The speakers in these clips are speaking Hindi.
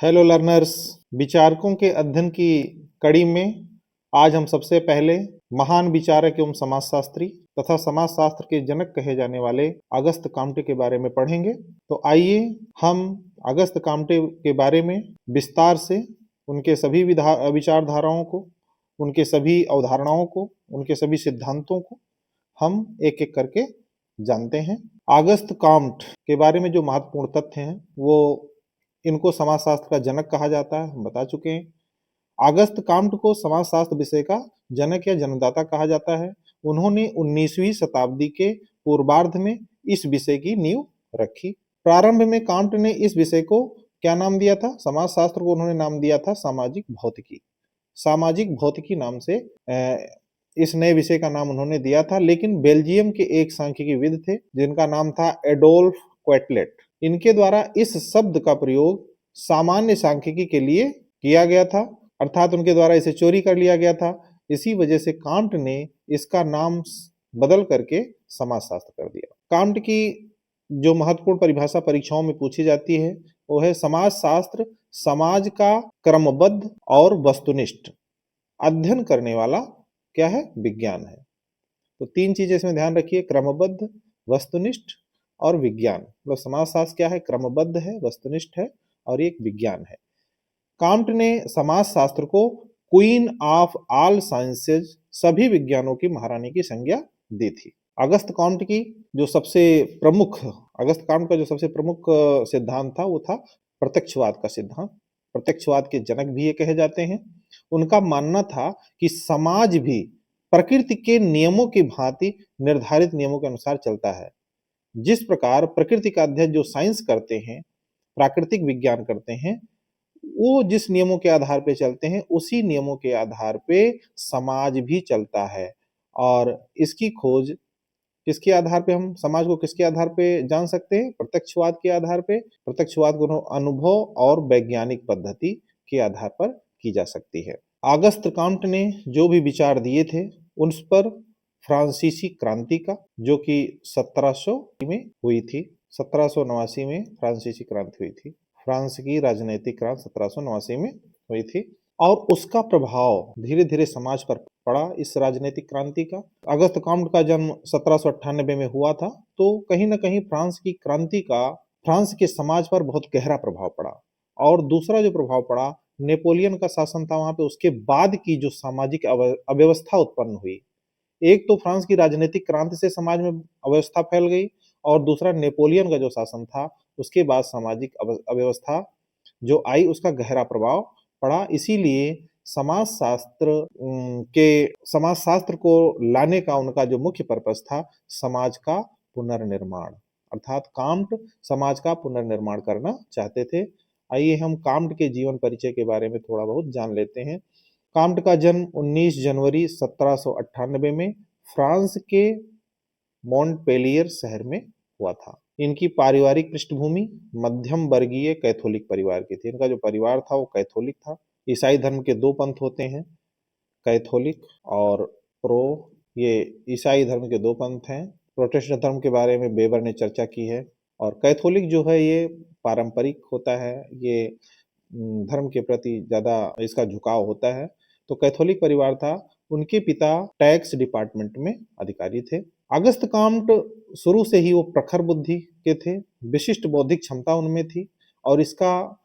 हेलो लर्नर्स, विचारकों के अध्ययन की कड़ी में आज हम सबसे पहले महान विचारक एवं समाजशास्त्री तथा समाजशास्त्र के जनक कहे जाने वाले अगस्त काम्टे के बारे में पढ़ेंगे। तो आइए हम अगस्त काम्टे के बारे में विस्तार से उनके सभी विचारधाराओं को, उनके सभी अवधारणाओं को, उनके सभी सिद्धांतों को हम एक एक करके जानते हैं। अगस्त काम्ट के बारे में जो महत्वपूर्ण तथ्य हैं वो इनको समाजशास्त्र का जनक कहा जाता है, हम बता चुके हैं। अगस्त काम्ट को समाजशास्त्र विषय का जनक या जन्मदाता कहा जाता है। उन्होंने 19वीं शताब्दी के पूर्वार्ध में इस विषय की नींव रखी। प्रारंभ में काम्ट ने इस विषय को क्या नाम दिया था? समाजशास्त्र को उन्होंने नाम दिया था सामाजिक भौतिकी। सामाजिक भौतिकी नाम से इस नए विषय का नाम उन्होंने दिया था, लेकिन बेल्जियम के एक सांख्यिकीविद थे जिनका नाम था एडोल्फ क्वेटलेट। इनके द्वारा इस शब्द का प्रयोग सामान्य सांख्यिकी के लिए किया गया था, अर्थात उनके द्वारा इसे चोरी कर लिया गया था। इसी वजह से काम्ट ने इसका नाम बदल करके समाजशास्त्र कर दिया। काम्ट की जो महत्वपूर्ण परिभाषा परीक्षाओं में पूछी जाती है वो है समाजशास्त्र समाज का क्रमबद्ध और वस्तुनिष्ठ अध्ययन करने वाला क्या है? विज्ञान है। तो तीन चीजें इसमें ध्यान रखिए, क्रमबद्ध, वस्तुनिष्ठ और विज्ञान। मतलब समाजशास्त्र क्या है? क्रमबद्ध है, वस्तुनिष्ठ है और एक विज्ञान है। काम्ट ने समाजशास्त्र को क्वीन ऑफ ऑल साइंसेज, सभी विज्ञानों की महारानी की संज्ञा दी थी। अगस्त काम्ट का जो सबसे प्रमुख सिद्धांत था वो था प्रत्यक्षवाद का सिद्धांत। प्रत्यक्षवाद के जनक भी ये कहे जाते हैं। उनका मानना था कि समाज भी प्रकृति के नियमों की भांति निर्धारित नियमों के अनुसार चलता है। जिस प्रकार प्रकृति का अध्ययन जो साइंस करते हैं, प्राकृतिक विज्ञान करते हैं, वो जिस नियमों के आधार पे चलते हैं उसी नियमों के आधार पे समाज भी चलता है। और इसकी खोज किसके आधार पे, हम समाज को किसके आधार पे जान सकते हैं? प्रत्यक्षवाद के आधार पे। प्रत्यक्षवाद को अनुभव और वैज्ञानिक पद्धति के आधार पर की जा सकती है। अगस्त काम्ट ने जो भी विचार दिए थे उन पर फ्रांसीसी क्रांति का, जो कि 1700 में हुई थी, 1789 में फ्रांसीसी क्रांति हुई थी। फ्रांस की राजनीतिक क्रांति 1789 में हुई थी और उसका प्रभाव धीरे धीरे समाज पर पड़ा इस राजनीतिक क्रांति का। अगस्त काम्ट का जन्म 1798 में हुआ था, तो कहीं ना कहीं फ्रांस की क्रांति का फ्रांस के समाज पर बहुत गहरा प्रभाव पड़ा। और दूसरा जो प्रभाव पड़ा, नेपोलियन का शासन था वहां पे, उसके बाद की जो सामाजिक अव्यवस्था उत्पन्न हुई। एक तो फ्रांस की राजनीतिक क्रांति से समाज में अव्यवस्था फैल गई और दूसरा नेपोलियन का जो शासन था उसके बाद सामाजिक अव्यवस्था जो आई उसका गहरा प्रभाव पड़ा। इसीलिए समाजशास्त्र को लाने का उनका जो मुख्य पर्पस था, समाज का पुनर्निर्माण, अर्थात काम्ट समाज का पुनर्निर्माण करना चाहते थे। आइए हम काम्ट के जीवन परिचय के बारे में थोड़ा बहुत जान लेते हैं। काम्ट का जन्म 19 जनवरी 1798 में फ्रांस के मॉन्टपेलियर शहर में हुआ था। इनकी पारिवारिक पृष्ठभूमि मध्यम वर्गीय कैथोलिक परिवार की थी। इनका जो परिवार था वो कैथोलिक था। ईसाई धर्म के दो पंथ होते हैं, कैथोलिक और प्रो। ये ईसाई धर्म के दो पंथ हैं। प्रोटेस्टेंट धर्म के बारे में बेबर ने चर्चा की है। और कैथोलिक जो है ये पारंपरिक होता है, ये धर्म के प्रति ज्यादा इसका झुकाव होता है। तो कैथोलिक परिवार था। उनके पिता टैक्स डिपार्टमेंट में अधिकारी थे। अगस्त काम्ट शुरू से ही वो प्रखर बुद्धि के थे, विशिष्ट बौद्धिक क्षमता उनमें थी और इसका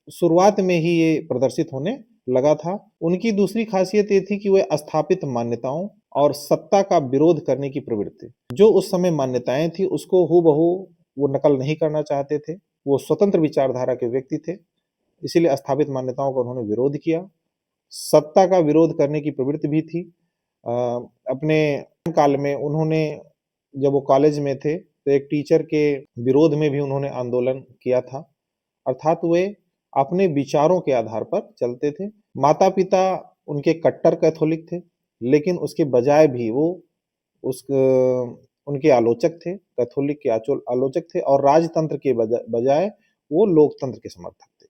शुरुआत में ही ये प्रदर्शित होने लगा था। उनकी दूसरी खासियत ये थी कि वे स्थापित मान्यताओं और सत्ता का विरोध करने की प्रवृत्ति, जो उस समय मान्यताएं थी उसको हूबहू वो नकल नहीं करना चाहते थे। वो स्वतंत्र विचारधारा के व्यक्ति थे, इसीलिए स्थापित मान्यताओं का उन्होंने विरोध किया। सत्ता का विरोध करने की प्रवृत्ति भी थी। अपने काल में उन्होंने, जब वो कॉलेज में थे तो एक टीचर के विरोध में भी उन्होंने आंदोलन किया था। अर्थात वे अपने विचारों के आधार पर चलते थे। माता पिता उनके कट्टर कैथोलिक थे, लेकिन उसके बजाय भी वो उनके आलोचक थे, कैथोलिक के आलोचक थे और राजतंत्र के बजाय वो लोकतंत्र के समर्थक थे।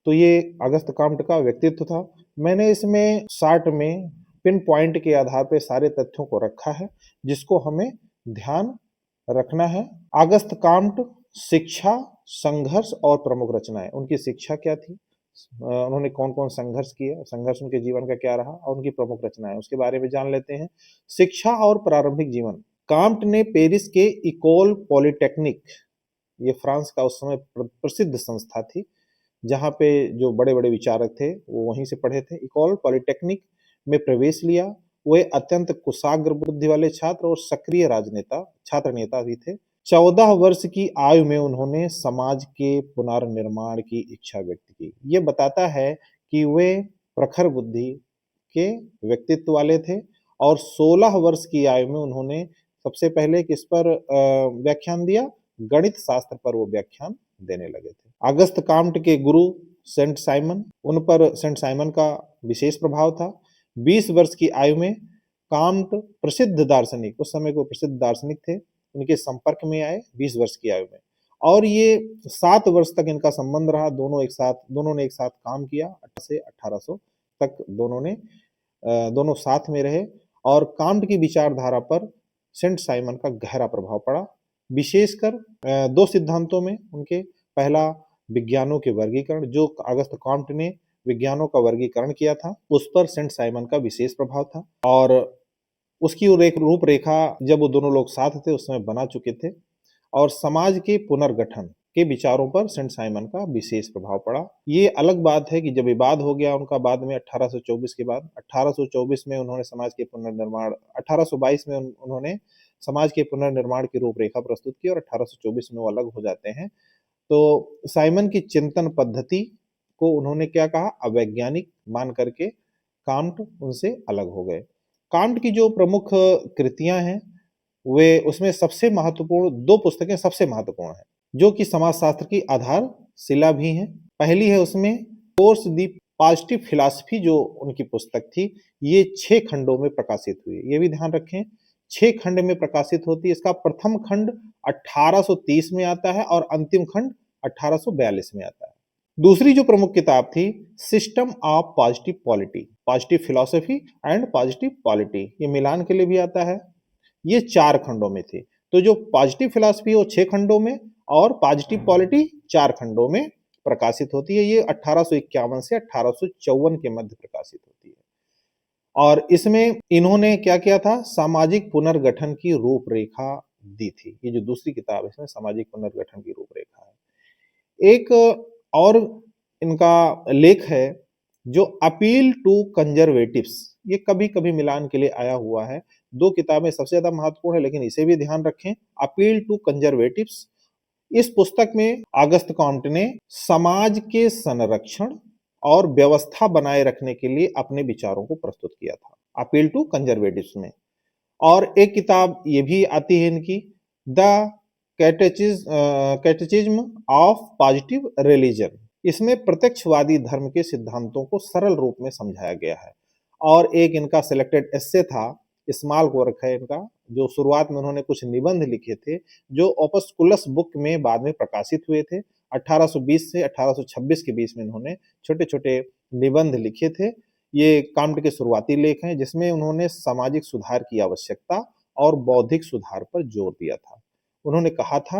तो ये अगस्त काम्ट का व्यक्तित्व था। मैंने इसमें शार्ट में पिन पॉइंट के आधार पर सारे तथ्यों को रखा है जिसको हमें ध्यान रखना है। अगस्त काम्ट शिक्षा संघर्ष और प्रमुख रचनाएं, उनकी शिक्षा क्या थी, उन्होंने कौन कौन संघर्ष किया, संघर्ष उनके जीवन का क्या रहा और उनकी प्रमुख रचनाएं, उसके बारे में जान लेते हैं। शिक्षा और प्रारंभिक जीवन। कांट ने पेरिस के इकोल पॉलिटेक्निक, ये फ्रांस का उस समय प्रसिद्ध संस्था थी, जहाँ पे जो बड़े बड़े विचारक थे वो वहीं से पढ़े थे, इकोल पॉलिटेक्निक में प्रवेश लिया। वे अत्यंत कुशाग्र बुद्धि वाले छात्र और सक्रिय राजनेता छात्र नेता भी थे। 14 वर्ष की आयु में उन्होंने समाज के पुनर्निर्माण की इच्छा व्यक्त की। ये बताता है कि वे प्रखर बुद्धि के व्यक्तित्व वाले थे और 16 वर्ष की आयु में उन्होंने सबसे पहले किस पर व्याख्यान दिया, गणित शास्त्र पर वो व्याख्यान देने लगे थे। अगस्त काम्ट के गुरु सेंट साइमन, उन पर सेंट साइमन का विशेष प्रभाव था। 20 वर्ष की आयु में काम्ट प्रसिद्ध दार्शनिक, उस समय को प्रसिद्ध दार्शनिक थे, उनके संपर्क में आए 20 वर्ष की आयु में, और ये 7 वर्ष तक इनका संबंध रहा। दोनों ने एक साथ काम किया, 18 से 1800 तक दोनों साथ में रहे और काम्ट की विचारधारा पर सेंट साइमन का गहरा प्रभाव पड़ा, विशेषकर 2 सिद्धांतों में उनके। पहला, विज्ञानों के वर्गीकरण, जो अगस्त काम्ट ने विज्ञानों का वर्गीकरण किया था, उस पर सेंट साइमन का विशेष प्रभाव था और उसकी एक रूपरेखा जब वो दोनों लोग साथ थे उस समय बना चुके थे। और समाज के पुनर्गठन के विचारों पर सेंट साइमन का विशेष प्रभाव पड़ा। ये अलग बात है कि जब विवाद हो गया उनका बाद में 1824 के बाद, 1824 में उन्होंने समाज के पुनर्निर्माण, 1822 में उन्होंने समाज के पुनर्निर्माण की रूपरेखा प्रस्तुत की और 1824 में वो अलग हो जाते हैं। तो साइमन की चिंतन पद्धति को उन्होंने क्या कहा, अवैज्ञानिक मान करके काम्ट उनसे अलग हो गए। काम्ट की जो प्रमुख कृतियां हैं वे, उसमें सबसे महत्वपूर्ण 2 पुस्तकें सबसे महत्वपूर्ण हैं, जो कि समाजशास्त्र की आधारशिला भी हैं। पहली है उसमें कोर्स दी पॉजिटिव फिलॉसफी, जो उनकी पुस्तक थी, ये 6 खंडों में प्रकाशित हुई। ये भी ध्यान रखें, 6 खंड में प्रकाशित होती है। इसका प्रथम खंड 1830 में आता है और अंतिम खंड 1842 में आता है। दूसरी जो प्रमुख किताब थी, system of positive polity, positive philosophy and positive polity, ये मिलान के लिए भी आता है। ये 4 खंडों में थी। तो जो पॉजिटिव फिलॉसफी वो 6 खंडों में और पॉजिटिव पॉलिटी 4 खंडों में प्रकाशित होती है। ये 1851 से 1854 के मध्य प्रकाशित होती है और इसमें इन्होंने क्या किया था, सामाजिक पुनर्गठन की रूपरेखा दी थी। ये जो दूसरी किताब है इसमें सामाजिक पुनर्गठन की रूपरेखा है। एक और इनका लेख है जो अपील टू कंजर्वेटिव्स, ये कभी कभी मिलान के लिए आया हुआ है। 2 किताबें सबसे ज्यादा महत्वपूर्ण है, लेकिन इसे भी ध्यान रखें, अपील टू कंजर्वेटिव्स। इस पुस्तक में अगस्त काम्ट ने समाज के संरक्षण और व्यवस्था बनाए रखने के लिए अपने विचारों को प्रस्तुत किया था, अपील टू कंजर्वेटिव्स में। और एक किताब ये भी आती है इनकी, the catechism of positive religion. इसमें प्रत्यक्षवादी धर्म के सिद्धांतों को सरल रूप में समझाया गया है। और एक इनका सिलेक्टेड एस्से था, स्मॉल वर्क है इनका, जो शुरुआत में उन्होंने कुछ निबंध लिखे थे जो ओपस्कुलस बुक में बाद में प्रकाशित हुए थे। 1820 से 1826 के बीच में उन्होंने छोटे छोटे निबंध लिखे थे। ये काम्ट के शुरुआती लेख हैं जिसमें उन्होंने सामाजिक सुधार की आवश्यकता और बौद्धिक सुधार पर जोर दिया था। उन्होंने कहा था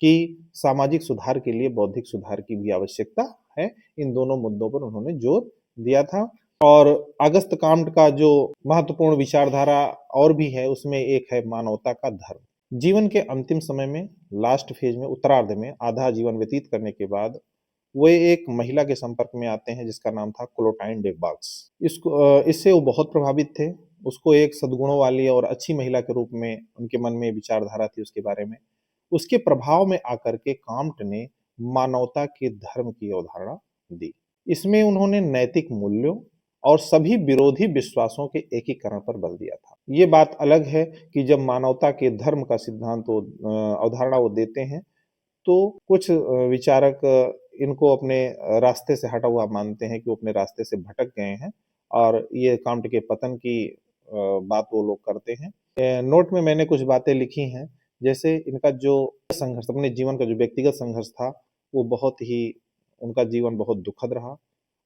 कि सामाजिक सुधार के लिए बौद्धिक सुधार की भी आवश्यकता है। इन दोनों मुद्दों पर उन्होंने जोर दिया था। और अगस्त काम्ट का जो महत्वपूर्ण विचारधारा और भी है, उसमें एक है मानवता का धर्म। जीवन के अंतिम समय में, लास्ट फेज में, उत्तरार्ध में, आधा जीवन व्यतीत करने के बाद वे एक महिला के संपर्क में आते हैं जिसका नाम था क्लोटाइन डे बाक्स। इससे वो बहुत प्रभावित थे। उसको एक सद्गुणों वाली और अच्छी महिला के रूप में उनके मन में विचारधारा थी उसके बारे में। उसके प्रभाव में आकर के काम्ट ने मानवता के धर्म की अवधारणा दी। इसमें उन्होंने नैतिक मूल्यों और सभी विरोधी विश्वासों के एकीकरण पर बल दिया था। ये बात अलग है कि जब मानवता के धर्म का सिद्धांत अवधारणा वो देते हैं तो कुछ विचारक इनको अपने रास्ते से हटा हुआ मानते हैं कि वो अपने रास्ते से भटक गए हैं और ये काम्ट के पतन की बात वो लोग करते हैं। नोट में मैंने कुछ बातें लिखी हैं, जैसे इनका जो संघर्ष, अपने जीवन का जो व्यक्तिगत संघर्ष था, वो बहुत ही, उनका जीवन बहुत दुखद रहा।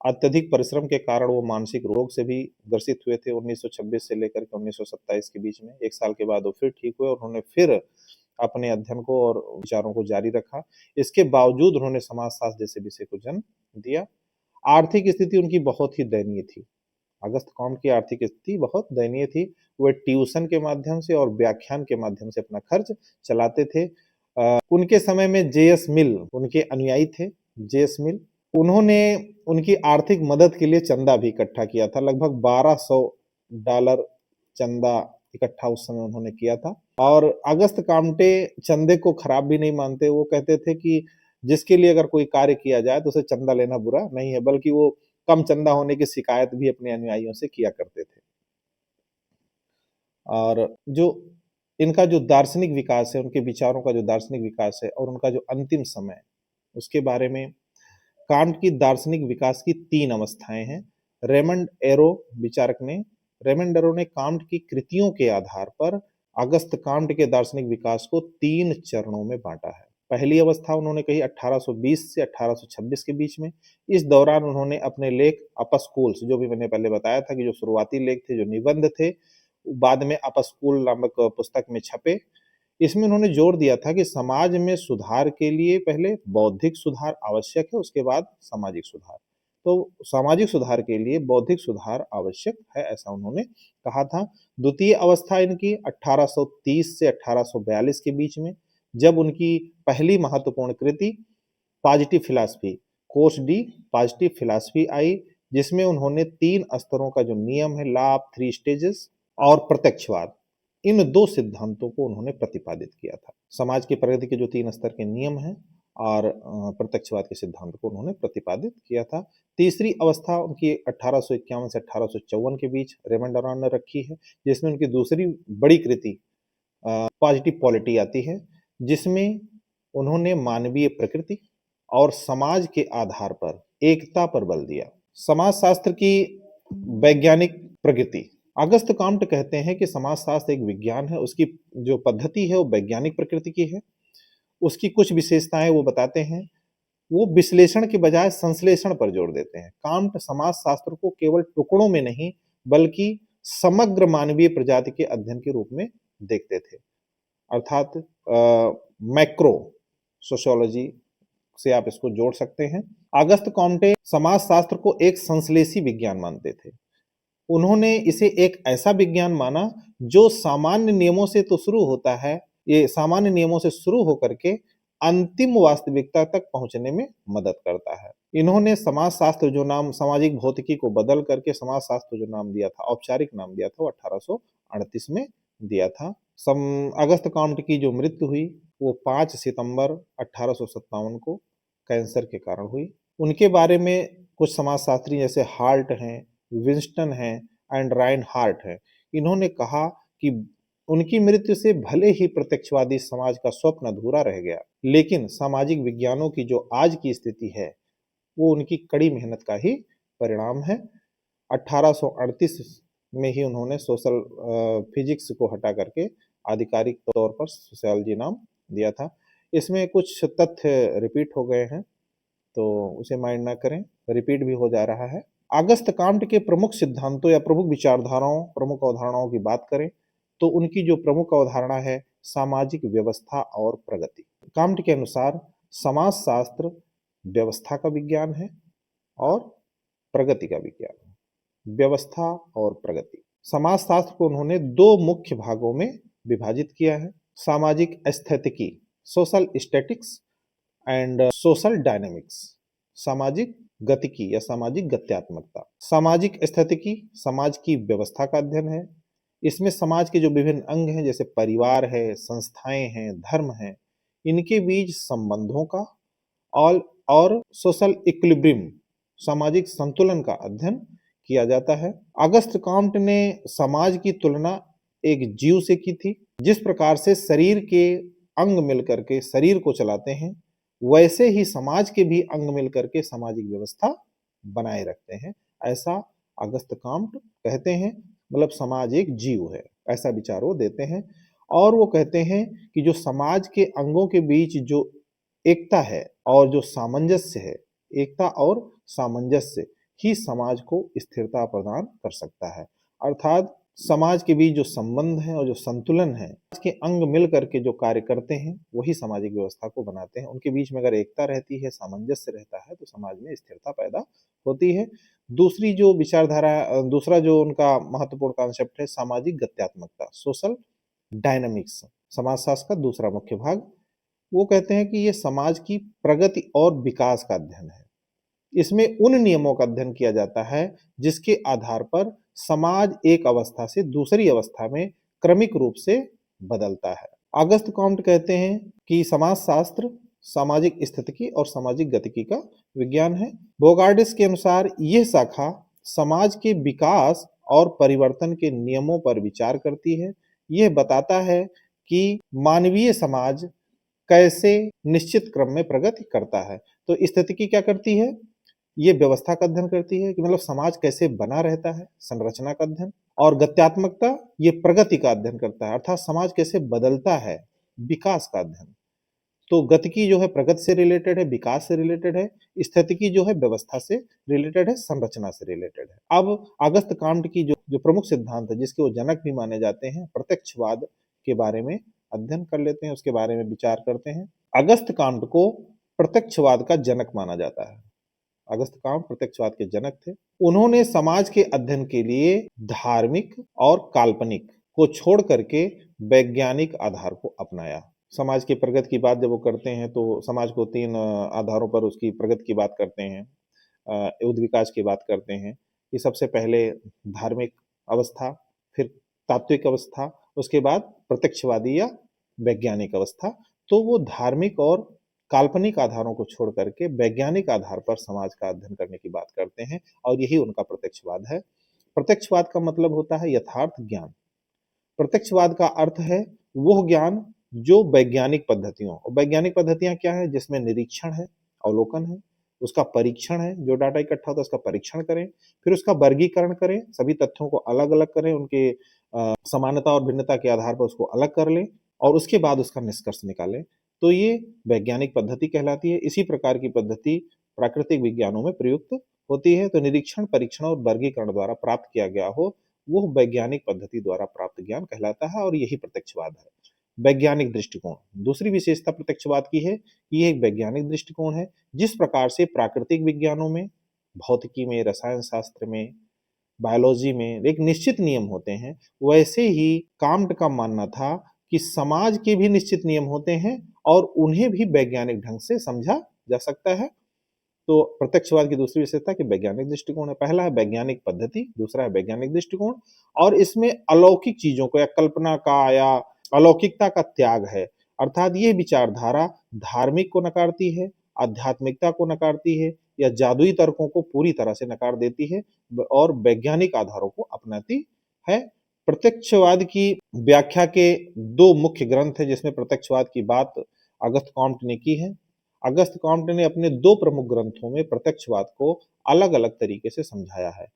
अत्यधिक परिश्रम के कारण वो मानसिक रोग से भी ग्रसित हुए थे। 1926 से लेकर के 1927 के बीच में, 1 साल के बाद वो फिर ठीक हुए और उन्होंने फिर अपने अध्ययन को और विचारों को जारी रखा। इसके बावजूद उन्होंने समाजशास्त्र जैसे विषय को जन्म दिया। आर्थिक स्थिति उनकी बहुत ही दयनीय थी। अगस्त कॉम्ट की आर्थिक स्थिति बहुत दयनीय थी। वे ट्यूशन के माध्यम से और व्याख्यान के माध्यम से अपना खर्च चलाते थे। उनके समय में जे.एस. मिल उनके अनुयायी थे। जे.एस. मिल उन्होंने उनकी आर्थिक मदद के लिए चंदा भी इकट्ठा किया था। लगभग $1200 चंदा इकट्ठा उस समय उन्होंने किया था। और अगस्त काम्टे चंदे को खराब भी नहीं मानते। वो कहते थे कि जिसके लिए अगर कोई कार्य किया जाए तो उसे चंदा लेना बुरा नहीं है, बल्कि वो कम चंदा होने की शिकायत भी अपने अनुयायियों से किया करते थे। और जो इनका जो दार्शनिक विकास है, उनके विचारों का जो दार्शनिक विकास है और उनका जो अंतिम समय, उसके बारे में कांट की दार्शनिक विकास की 3 अवस्थाएं हैं। रेमंड एरो ने कांट की कृतियों के आधार पर अगस्त कांट के दार्शनिक विकास को 3 चरणों में बांटा है। पहली अवस्था उन्होंने कही 1820 से 1826 के बीच में। इस दौरान उन्होंने अपने लेख अपस्कूल्स, जो भी मैंने पहले बताया था कि जो शुरुआती लेख थे, जो निबंध थे, बाद में अपस्कूल नामक पुस्तक में छपे। इसमें उन्होंने जोर दिया था कि समाज में सुधार के लिए पहले बौद्धिक सुधार आवश्यक है, उसके बाद सामाजिक सुधार। तो सामाजिक सुधार के लिए बौद्धिक सुधार आवश्यक है, ऐसा उन्होंने कहा था। द्वितीय अवस्था इनकी 1830 से 1842 के बीच में, जब उनकी पहली महत्वपूर्ण कृति positive philosophy, course de positive philosophy आई, जिसमें उन्होंने 3 स्तरों का जो नियम है, लॉ ऑफ 3 स्टेजेस और प्रत्यक्षवाद, इन 2 सिद्धांतों को उन्होंने प्रतिपादित किया था। समाज की प्रगति के जो 3 स्तर के नियम हैं और प्रत्यक्षवाद के सिद्धांत को उन्होंने प्रतिपादित किया था। तीसरी अवस्था उनकी 1851 से 1854 के बीच रेमंड एरो ने रखी है, जिसमें उनकी दूसरी बड़ी कृति पॉजिटिव पॉलिटी आती है, जिसमें उन्होंने मानवीय प्रकृति और समाज के आधार पर एकता पर बल दिया। समाजशास्त्र की वैज्ञानिक प्रकृति, अगस्त काम्ट कहते हैं कि समाजशास्त्र एक विज्ञान है, उसकी जो पद्धति है वो वैज्ञानिक प्रकृति की है। उसकी कुछ विशेषताएं वो बताते हैं। वो विश्लेषण के बजाय संश्लेषण पर जोर देते हैं। काम्ट समाजशास्त्र को केवल टुकड़ों में नहीं, बल्कि समग्र मानवीय प्रजाति के अध्ययन के रूप में देखते थे। अर्थात मैक्रो सोशियोलॉजी से आप इसको जोड़ सकते हैं। अगस्त कॉम्टे समाजशास्त्र को एक संश्लेषी विज्ञान मानते थे। उन्होंने इसे एक ऐसा विज्ञान माना जो सामान्य नियमों से तो शुरू होता है, ये सामान्य नियमों से शुरू होकर के अंतिम वास्तविकता तक पहुंचने में मदद करता है। इन्होंने समाजशास्त्र जो नाम सामाजिक भौतिकी को बदल करके समाजशास्त्र जो नाम दिया था, औपचारिक नाम दिया था, वो 1838 में दिया था। अगस्त काम्ट की जो मृत्यु हुई वो 5 सितंबर 1857 को कैंसर के कारण हुई। उनके बारे में कुछ समाजशास्त्री जैसे हाल्ट हैं, विंस्टन हैं एंड राइन हार्ट हैं, इन्होंने कहा कि उनकी मृत्यु से भले ही प्रत्यक्षवादी समाज का स्वप्न अधूरा रह गया, लेकिन सामाजिक विज्ञानों की जो आज की स्थिति है वो उनकी कड़ी मेहनत का ही परिणाम है। 1838 में ही उन्होंने सोशल फिजिक्स को हटा करके आधिकारिक तौर पर सोशियोलॉजी नाम दिया था। इसमें कुछ तथ्य रिपीट हो गए हैं, तो उसे माइंड ना करें, रिपीट भी हो जा रहा है। अगस्त काम्ट के प्रमुख सिद्धांतों या प्रमुख विचारधाराओं, प्रमुख अवधारणाओं की बात करें तो उनकी जो प्रमुख अवधारणा है सामाजिक व्यवस्था और प्रगति। काम्ट के अनुसार समाजशास्त्र व्यवस्था का विज्ञान है और प्रगति का विज्ञान है। व्यवस्था और प्रगति, समाजशास्त्र को उन्होंने 2 मुख्य भागों में विभाजित किया है। सामाजिक एस्थेटिकी, social statics and social dynamics, सामाजिक गतिकी या सामाजिक गत्यात्मकता। सामाजिक स्थितिकी समाज की व्यवस्था का अध्ययन है। इसमें समाज के जो विभिन्न अंग हैं, जैसे परिवार है, संस्थाएं हैं, धर्म हैं, इनके बीच संबंधों का और सोशल इक्विलिब्रियम, सामाजिक संतुलन का अध्ययन किया जाता है। अगस्त काम्ट ने समाज की तुलना एक जीव से की थी। जिस प्रकार से शरीर के अंग मिलकर के शरीर को चलाते हैं, वैसे ही समाज के भी अंग मिलकर के सामाजिक व्यवस्था बनाए रखते हैं, ऐसा अगस्त काम्ट कहते हैं। मतलब समाज एक जीव है, ऐसा विचार वो देते हैं। और वो कहते हैं कि जो समाज के अंगों के बीच जो एकता है और जो सामंजस्य है, एकता और सामंजस्य ही समाज को स्थिरता प्रदान कर सकता है। अर्थात समाज के बीच जो संबंध है और जो संतुलन है, समाज के अंग मिल करके जो कार्य करते हैं वही सामाजिक व्यवस्था को बनाते हैं। उनके बीच में अगर एकता रहती है, सामंजस्य रहता है तो समाज में स्थिरता पैदा होती है। दूसरी जो विचारधारा दूसरा जो उनका महत्वपूर्ण कॉन्सेप्ट है सामाजिक गत्यात्मकता, सोशल डायनामिक्स, समाजशास्त्र का दूसरा मुख्य भाग। वो कहते हैं कि ये समाज की प्रगति और विकास का अध्ययन है। इसमें उन नियमों का अध्ययन किया जाता है जिसके आधार पर समाज एक अवस्था से दूसरी अवस्था में क्रमिक रूप से बदलता है। अगस्त कॉम्ट कहते हैं कि समाजशास्त्र सामाजिक स्थितिकी और सामाजिक गतिकी का विज्ञान है। बोगार्डिस के अनुसार यह शाखा समाज के विकास और परिवर्तन के नियमों पर विचार करती है। यह बताता है कि मानवीय समाज कैसे निश्चित क्रम में प्रगति करता है। तो स्थितिकी क्या करती है? ये व्यवस्था का अध्ययन करती है कि मतलब समाज कैसे बना रहता है, संरचना का अध्ययन। और गत्यात्मकता ये प्रगति का अध्ययन करता है, अर्थात समाज कैसे बदलता है, विकास का अध्ययन। तो गतिकी जो है प्रगति से रिलेटेड है, विकास से रिलेटेड है। स्थितिकी जो है व्यवस्था से रिलेटेड है, संरचना से रिलेटेड है। अब अगस्त काम्ट की जो प्रमुख सिद्धांत है जिसके वो जनक भी माने जाते हैं, प्रत्यक्षवाद के बारे में अध्ययन कर लेते हैं, उसके बारे में विचार करते हैं। अगस्त काम्ट को प्रत्यक्षवाद का जनक माना जाता है। अगस्त काम्ट प्रत्यक्षवाद के जनक थे। उन्होंने समाज के अध्ययन के लिए धार्मिक और काल्पनिक को छोड़ करके वैज्ञानिक आधार को अपनाया। समाज की प्रगति की बात जब वो करते हैं तो समाज को तीन आधारों पर उसकी प्रगति की बात करते हैं, युद्ध विकास की बात करते हैं कि सबसे पहले धार्मिक अवस्था, फिर तात्विक अवस्था, उसके बाद प्रत्यक्षवादी या वैज्ञानिक अवस्था। तो वो धार्मिक और काल्पनिक आधारों को छोड़ करके वैज्ञानिक आधार पर समाज का अध्ययन करने की बात करते हैं और यही उनका प्रत्यक्षवाद है। प्रत्यक्षवाद का मतलब होता है यथार्थ ज्ञान। प्रत्यक्षवाद का अर्थ है वो ज्ञान जो वैज्ञानिक पद्धतियों, और वैज्ञानिक पद्धतियां क्या है? जिसमें निरीक्षण है, अवलोकन है, उसका परीक्षण है, जो डाटा इकट्ठा होता है उसका परीक्षण करें, फिर उसका वर्गीकरण करें, सभी तथ्यों को अलग अलग करें, उनके समानता और भिन्नता के आधार पर उसको अलग कर लें और उसके बाद उसका निष्कर्ष निकालें। तो ये वैज्ञानिक पद्धति कहलाती है। इसी प्रकार की पद्धति प्राकृतिक विज्ञानों में प्रयुक्त होती है। तो निरीक्षण, परीक्षण और वर्गीकरण द्वारा प्राप्त किया गया हो वो वैज्ञानिक पद्धति द्वारा प्राप्त ज्ञान कहलाता है और यही प्रत्यक्षवाद है। वैज्ञानिक दृष्टिकोण, दूसरी विशेषता प्रत्यक्षवाद की है कि ये एक वैज्ञानिक दृष्टिकोण है। जिस प्रकार से प्राकृतिक विज्ञानों में, भौतिकी में, रसायन शास्त्र में, बायोलॉजी में एक निश्चित नियम होते हैं, वैसे ही काम्ट का मानना था कि समाज के भी निश्चित नियम होते हैं और उन्हें भी वैज्ञानिक ढंग से समझा जा सकता है। तो प्रत्यक्षवाद की दूसरी विशेषता कि वैज्ञानिक दृष्टिकोण है। पहला है वैज्ञानिक पद्धति, दूसरा है वैज्ञानिक दृष्टिकोण और इसमें अलौकिक चीजों को या कल्पना का या अलौकिकता का त्याग है। अर्थात ये विचारधारा धार्मिक को नकारती है, आध्यात्मिकता को नकारती है या जादुई तर्कों को पूरी तरह से नकार देती है और वैज्ञानिक आधारों को अपनाती है। प्रत्यक्षवाद की व्याख्या के दो मुख्य ग्रंथ है जिसमें प्रत्यक्षवाद की बात अगस्त कॉम्ट ने की है। अगस्त कॉम्ट ने अपने दो प्रमुख ग्रंथों में प्रत्यक्षवाद को अलग अलग तरीके से समझाया है।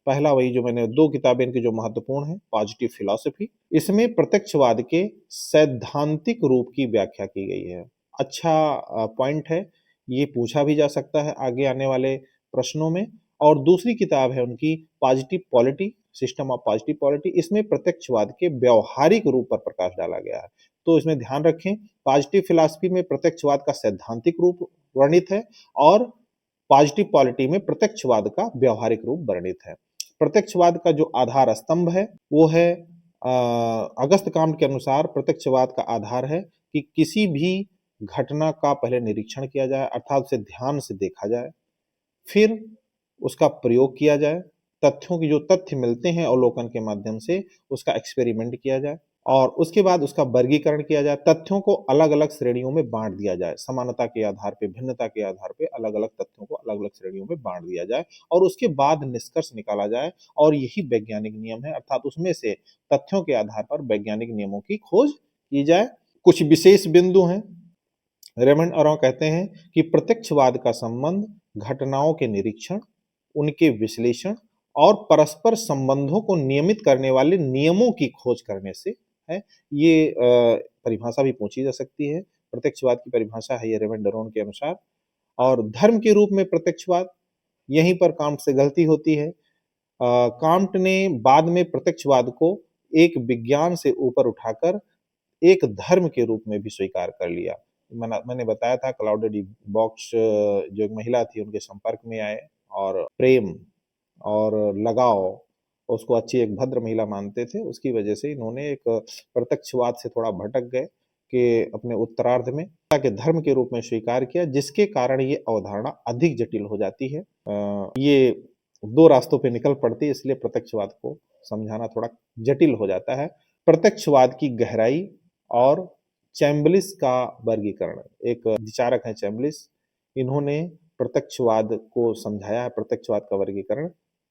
पहला वही जो मैंने दो किताबें इनकी जो महत्वपूर्ण है, पॉजिटिव फिलॉसफी, इसमें प्रत्यक्षवाद के सैद्धांतिक रूप की व्याख्या की गई है। अच्छा पॉइंट है, ये पूछा भी जा सकता है आगे आने वाले प्रश्नों में। और दूसरी किताब है उनकी positive polity, system of positive polity, इसमें प्रत्यक्षवाद के व्यवहारिक रूप पर प्रकाश डाला गया है। तो इसमें ध्यान रखें, पॉजिटिव फिलॉसफी में प्रत्यक्षवाद का सैद्धांतिक रूप वर्णित है और पॉजिटिव पॉलिटी में प्रत्यक्षवाद का व्यवहारिक रूप वर्णित है। प्रत्यक्षवाद का जो आधार स्तंभ है वो है अगस्त काम्ट के अनुसार प्रत्यक्षवाद का आधार है कि किसी भी घटना का पहले निरीक्षण किया जाए, अर्थात उसे ध्यान से देखा जाए, फिर उसका प्रयोग किया जाए, तथ्यों की जो तथ्य मिलते हैं अवलोकन के माध्यम से उसका एक्सपेरिमेंट किया जाए और उसके बाद उसका वर्गीकरण किया जाए, तथ्यों को अलग अलग श्रेणियों में बांट दिया जाए, समानता के आधार पे, भिन्नता के आधार पे अलग अलग तथ्यों को अलग अलग श्रेणियों में बांट दिया जाए और उसके बाद निष्कर्ष निकाला जाए और यही वैज्ञानिक नियम है। अर्थात उसमें से तथ्यों के आधार पर वैज्ञानिक नियमों की खोज की जाए। कुछ विशेष बिंदु हैं। रेमंड अरो कहते हैं कि प्रत्यक्षवाद का संबंध घटनाओं के निरीक्षण, उनके विश्लेषण और परस्पर संबंधों को नियमित करने वाले नियमों की खोज करने से है। ये परिभाषा भी पूछी जा सकती है। प्रत्यक्षवाद की परिभाषा है ये रेमंड अरोन के अनुसार। और धर्म के रूप में प्रत्यक्षवाद, यहीं पर काम्ट से गलती होती है। कांट ने बाद में प्रत्यक्षवाद को एक विज्ञान से ऊपर उठाकर एक धर्म के रूप में भी स्वीकार कर लिया। मैंने बताया था क्लाउडिया डी बॉक्स जो एक महिला थी उनके संपर्क में आए और प्रेम और लगाव, उसको अच्छी एक भद्र महिला मानते थे, उसकी वजह से इन्होंने एक प्रत्यक्षवाद से थोड़ा भटक गए कि अपने उत्तरार्ध में के धर्म के रूप में स्वीकार किया, जिसके कारण ये अवधारणा अधिक जटिल हो जाती है। ये दो रास्तों पे निकल पड़ती है, इसलिए प्रत्यक्षवाद को समझाना थोड़ा जटिल हो जाता है। प्रत्यक्षवाद की गहराई और चैम्बलिस का वर्गीकरण, एक विचारक है चैम्बलिस, इन्होंने प्रत्यक्षवाद को समझाया है, प्रत्यक्षवाद का वर्गीकरण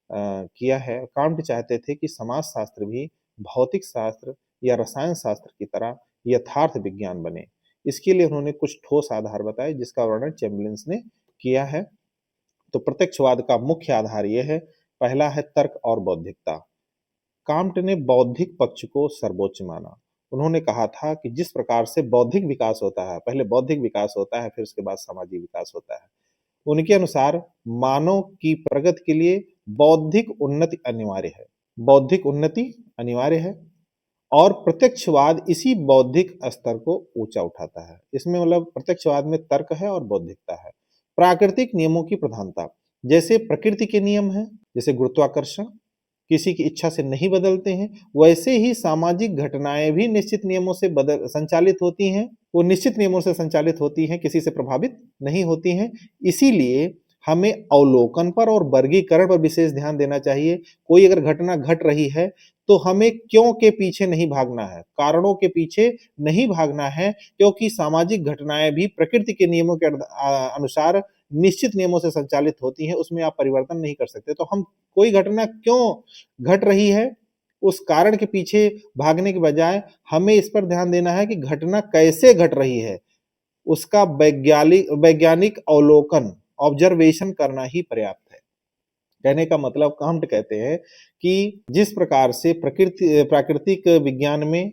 किया है। कांट चाहते थे कि समाज शास्त्र भी भौतिक शास्त्र या रसायन शास्त्र की तरह यथार्थ विज्ञान बने। इसके लिए उन्होंने कुछ ठोस आधार बताए जिसका वर्णन चैम्बलिस ने किया है। तो प्रत्यक्षवाद का मुख्य आधार यह है, पहला है तर्क और बौद्धिकता। कांट ने बौद्धिक पक्ष को सर्वोच्च माना। उन्होंने कहा था कि जिस प्रकार से बौद्धिक विकास होता है, पहले बौद्धिक विकास होता है, फिर उसके बाद सामाजिक विकास होता है। उनके अनुसार मानव की प्रगति के लिए बौद्धिक उन्नति अनिवार्य है, बौद्धिक उन्नति अनिवार्य है और प्रत्यक्षवाद इसी बौद्धिक स्तर को ऊंचा उठाता है। इसमें मतलब प्रत्यक्षवाद में तर्क है और बौद्धिकता है। प्राकृतिक नियमों की प्रधानता, जैसे प्रकृति के नियम हैं, जैसे गुरुत्वाकर्षण किसी की इच्छा से नहीं बदलते हैं, वैसे ही सामाजिक घटनाएं भी निश्चित नियमों से संचालित होती हैं। वो निश्चित नियमों से संचालित होती हैं, किसी से प्रभावित नहीं होती हैं। इसीलिए हमें अवलोकन पर और वर्गीकरण पर विशेष ध्यान देना चाहिए। कोई अगर घटना घट रही है तो हमें क्यों के पीछे नहीं भागना है, कारणों के पीछे नहीं भागना है, क्योंकि सामाजिक घटनाएं भी प्रकृति के नियमों के अनुसार निश्चित नियमों से संचालित होती हैं, उसमें आप परिवर्तन नहीं कर सकते। तो हम कोई घटना क्यों घट रही है उस कारण के पीछे भागने के बजाय हमें इस पर ध्यान देना है कि घटना कैसे घट रही है, उसका वैज्ञानिक अवलोकन, ऑब्जर्वेशन करना ही पर्याप्त है। कहने का मतलब कांट कहते हैं कि जिस प्रकार से प्राकृतिक विज्ञान में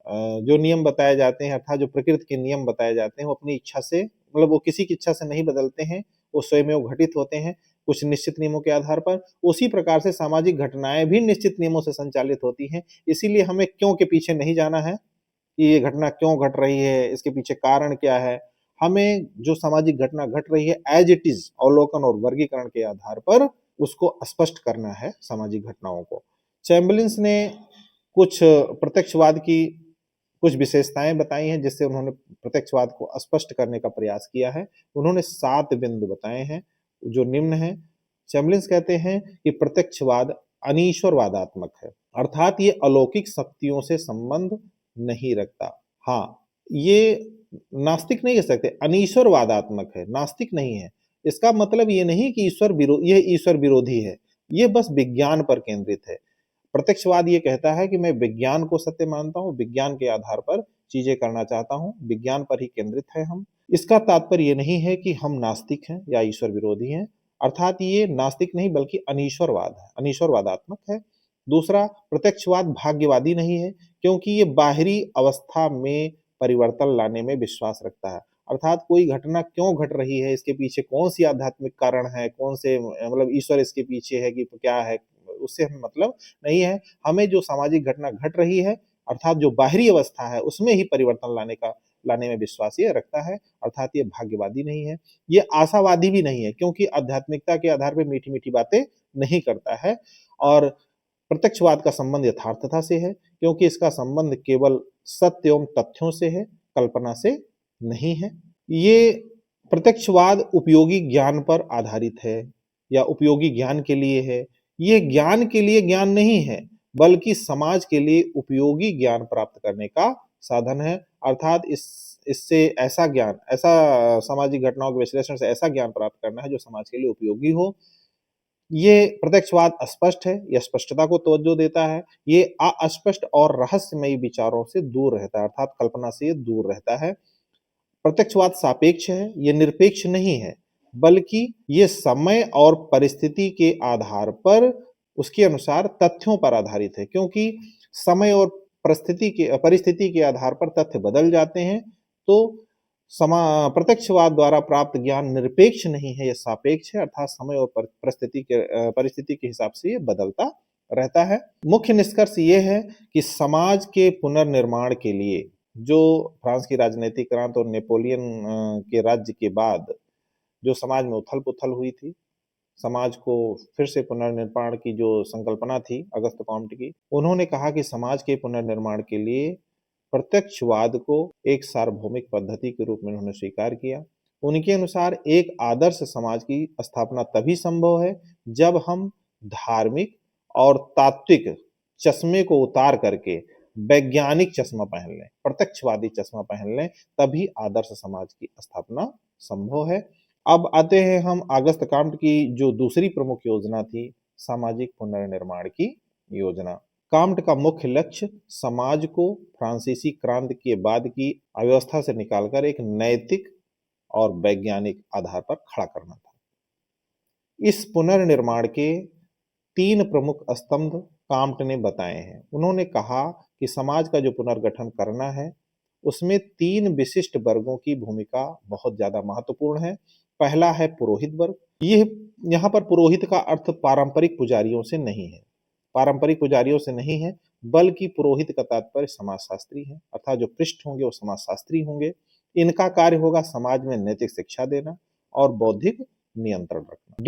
जो नियम बताए जाते हैं, अर्थात जो प्रकृति के नियम बताए जाते हैं, वो अपनी इच्छा से, मतलब वो किसी की इच्छा से नहीं बदलते हैं, वो स्वयं घटित होते हैं कुछ निश्चित नियमों के आधार पर। उसी प्रकार से सामाजिक घटनाएं भी निश्चित नियमों से संचालित होती हैं। इसीलिए हमें क्यों के पीछे नहीं जाना है कि ये घटना क्यों घट रही है, इसके पीछे कारण क्या है। हमें जो सामाजिक घटना घट रही है एज इट इज अवलोकन और वर्गीकरण के आधार पर उसको स्पष्ट करना है सामाजिक घटनाओं को। चैम्बलिन्स ने कुछ प्रत्यक्षवाद की कुछ विशेषताएं बताई हैं जिससे उन्होंने प्रत्यक्षवाद को स्पष्ट करने का प्रयास किया है। उन्होंने 7 बिंदु बताए हैं जो निम्न है। चैम्बलिन्स कहते हैं कि प्रत्यक्षवाद अनीश्वरवादात्मक है, अर्थात ये अलौकिक शक्तियों से संबंध नहीं रखता। हाँ, ये नास्तिक नहीं कह सकते, अनीश्वरवादात्मक है, नास्तिक नहीं है। इसका मतलब ये नहीं कि यह ईश्वर विरोधी है, ये बस विज्ञान पर केंद्रित है। प्रत्यक्षवाद ये कहता है कि मैं विज्ञान को सत्य मानता हूँ, विज्ञान के आधार पर चीजें करना चाहता हूँ, विज्ञान पर ही केंद्रित है हम। इसका तात्पर्य ये नहीं है कि हम नास्तिक हैं या ईश्वर विरोधी हैं, अर्थात ये नास्तिक नहीं बल्कि अनीश्वरवाद है, अनीश्वरवादात्मक है। दूसरा, प्रत्यक्षवाद भाग्यवादी नहीं है, क्योंकि ये बाहरी अवस्था में परिवर्तन लाने में विश्वास रखता है। अर्थात कोई घटना क्यों घट रही है, इसके पीछे कौन सी आध्यात्मिक कारण है, कौन से मतलब ईश्वर इसके पीछे है कि क्या है, उससे हमें मतलब नहीं है। हमें जो सामाजिक घटना घट रही है, अर्थात जो बाहरी अवस्था है, उसमें ही परिवर्तन लाने में विश्वास ये रखता है, अर्थात ये भाग्यवादी नहीं है। ये आशावादी भी नहीं है, क्योंकि आध्यात्मिकता के आधार पर मीठी मीठी बातें नहीं करता है। और प्रत्यक्षवाद का संबंध यथार्थता से है, क्योंकि इसका संबंध केवल सत्य एवं तथ्यों से है, कल्पना से नहीं है। ये प्रत्यक्षवाद उपयोगी ज्ञान पर आधारित है या उपयोगी ज्ञान के लिए है। ये ज्ञान के लिए ज्ञान नहीं है, बल्कि समाज के लिए उपयोगी ज्ञान प्राप्त करने का साधन है। अर्थात इससे ऐसा ज्ञान, ऐसा सामाजिक घटनाओं के विश्लेषण से ऐसा ज्ञान प्राप्त करना है जो समाज के लिए उपयोगी हो। ये प्रत्यक्षवाद स्पष्ट है, यह स्पष्टता को तवज्जो देता है। ये अस्पष्ट और रहस्यमयी विचारों से दूर रहता है, अर्थात कल्पना से ये दूर रहता है। प्रत्यक्षवाद सापेक्ष है, ये निरपेक्ष नहीं है, बल्कि ये समय और परिस्थिति के आधार पर, उसके अनुसार तथ्यों पर आधारित है, क्योंकि समय और परिस्थिति के आधार पर तथ्य बदल जाते हैं। तो प्रत्यक्षवाद द्वारा प्राप्त ज्ञान निरपेक्ष नहीं है, यह सापेक्ष है, अर्थात समय और परिस्थिति के हिसाब से ये बदलता रहता है। मुख्य निष्कर्ष ये है कि समाज के पुनर्निर्माण के लिए जो फ्रांस की राजनीतिक क्रांति और नेपोलियन के राज्य के बाद जो समाज में उथल पुथल हुई थी, समाज को फिर से पुनर्निर्माण की जो संकल्पना थी अगस्त कॉम्टे की, उन्होंने कहा कि समाज के पुनर्निर्माण के लिए प्रत्यक्षवाद को एक सार्वभौमिक पद्धति के रूप में उन्होंने स्वीकार किया। उनके अनुसार एक आदर्श समाज की स्थापना तभी संभव है जब हम धार्मिक और तात्विक चश्मे को उतार करके वैज्ञानिक चश्मा पहन लें, प्रत्यक्षवादी चश्मा पहन लें, तभी आदर्श समाज की स्थापना संभव है। अब आते हैं हम अगस्त कॉम्टे की जो दूसरी प्रमुख योजना थी, सामाजिक पुनर्निर्माण की योजना। कॉम्टे का मुख्य लक्ष्य समाज को फ्रांसीसी क्रांति के बाद की अव्यवस्था से निकालकर एक नैतिक और वैज्ञानिक आधार पर खड़ा करना था। इस पुनर्निर्माण के 3 प्रमुख स्तंभ कॉम्टे ने बताए हैं। उन्होंने कहा कि समाज का जो पुनर्गठन करना है उसमें 3 विशिष्ट वर्गों की भूमिका बहुत ज्यादा महत्वपूर्ण है। पहला है पुरोहित वर्ग। यहाँ पर पुरोहित का अर्थ पारंपरिक पुजारियों से नहीं है, पारंपरिक पुजारियों से नहीं है, बल्कि पुरोहित का तात्पर्य समाजशास्त्री है, अर्थात जो पृष्ठ होंगे वो समाजशास्त्री होंगे। इनका कार्य होगा समाज में नैतिक शिक्षा देना और बौद्धिक नियंत्रण रखना।